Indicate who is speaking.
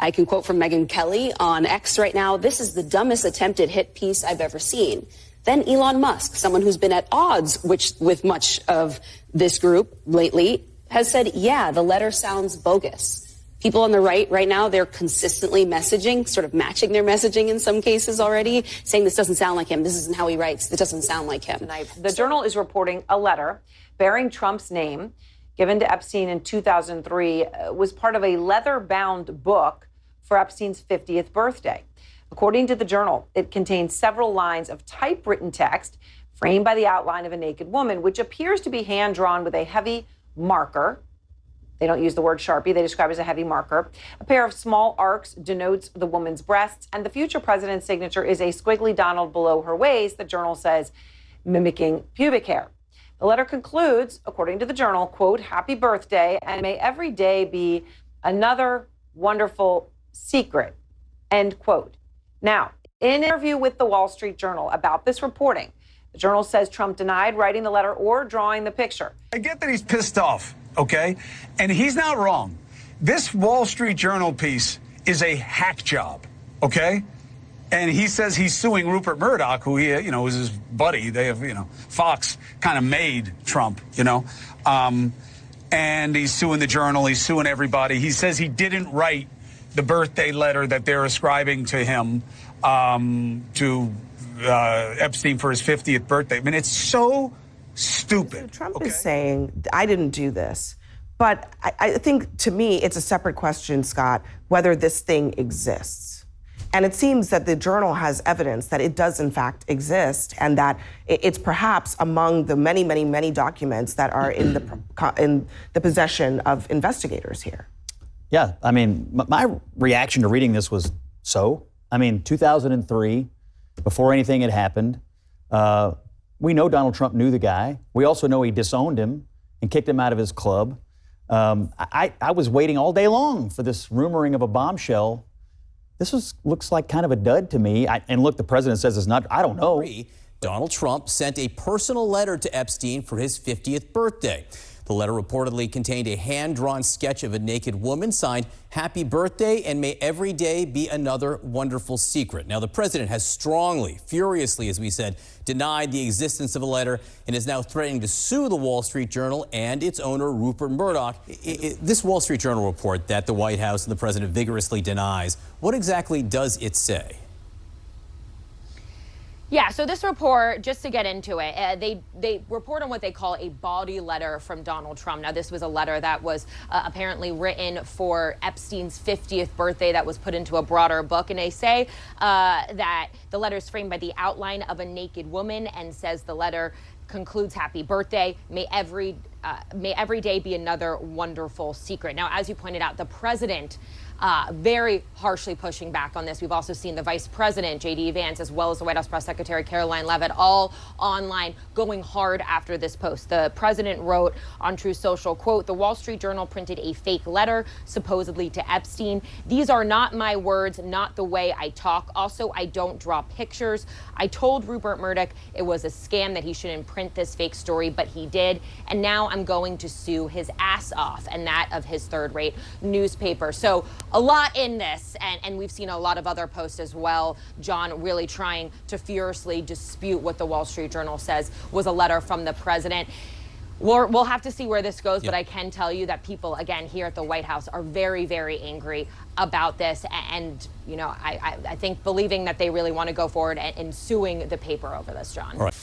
Speaker 1: I can quote from Megyn Kelly on X right now, "This is the dumbest attempted hit piece I've ever seen." Then Elon Musk, someone who's been at odds with much of this group lately, has said, yeah, the letter sounds bogus. People on the right now, they're consistently messaging, sort of matching their messaging in some cases already, saying this doesn't sound like him. This isn't how he writes. It doesn't sound like him.
Speaker 2: The Journal is reporting a letter bearing Trump's name given to Epstein in 2003 was part of a leather-bound book for Epstein's 50th birthday. According to the Journal, it contains several lines of typewritten text framed by the outline of a naked woman, which appears to be hand-drawn with a heavy marker. They don't use the word Sharpie. They describe it as a heavy marker. A pair of small arcs denotes the woman's breasts, and the future president's signature is a squiggly Donald below her waist, the Journal says, mimicking pubic hair. The letter concludes, according to the Journal, quote, "Happy birthday, and may every day be another wonderful secret," end quote. Now, in an interview with the Wall Street Journal about this reporting, the Journal says Trump denied writing the letter or drawing the picture.
Speaker 3: I get that he's pissed off, okay? And he's not wrong. This Wall Street Journal piece is a hack job, okay? And he says he's suing Rupert Murdoch, who he, was his buddy. They have, Fox kind of made Trump, and he's suing the Journal. He's suing everybody. He says he didn't write the birthday letter that they're ascribing to him, to Epstein for his 50th birthday. I mean, it's so stupid.
Speaker 4: So Trump is saying, I didn't do this. But I think, to me, it's a separate question, Scott, whether this thing exists. And it seems that the Journal has evidence that it does, in fact, exist, and that it's perhaps among the many, many, many documents that are in the possession of investigators here.
Speaker 5: Yeah, I mean, my reaction to reading this was 2003, before anything had happened, we know Donald Trump knew the guy. We also know he disowned him and kicked him out of his club. I was waiting all day long for this rumoring of a bombshell. This looks like kind of a dud to me. And look, the president says it's not. I don't know.
Speaker 6: Donald Trump sent a personal letter to Epstein for his 50th birthday. The letter reportedly contained a hand-drawn sketch of a naked woman signed, "Happy birthday, and may every day be another wonderful secret." Now, the president has strongly, furiously, as we said, denied the existence of a letter and is now threatening to sue the Wall Street Journal and its owner, Rupert Murdoch. This Wall Street Journal report that the White House and the president vigorously denies, what exactly does it say?
Speaker 7: Yeah, so this report, just to get into it, they report on what they call a body letter from Donald Trump. Now, this was a letter that was apparently written for Epstein's 50th birthday that was put into a broader book. And they say that the letter is framed by the outline of a naked woman and says the letter concludes, "Happy birthday. May every day be another wonderful secret." Now, as you pointed out, the president very harshly pushing back on this. We've also seen the vice president, J.D. Vance, as well as the White House press secretary, Caroline Leavitt, all online going hard after this post. The president wrote on Truth Social, quote, "The Wall Street Journal printed a fake letter, supposedly to Epstein. These are not my words, not the way I talk. Also, I don't draw pictures. I told Rupert Murdoch it was a scam, that he shouldn't print this fake story, but he did. And now I'm going to sue his ass off, and that of his third-rate newspaper." So a lot in this, and we've seen a lot of other posts as well. John really trying to furiously dispute what the Wall Street Journal says was a letter from the president. We'll have to see where this goes, but I can tell you that people, again, here at the White House are very, very angry about this. And, I think believing that they really want to go forward and suing the paper over this, John.
Speaker 6: All right.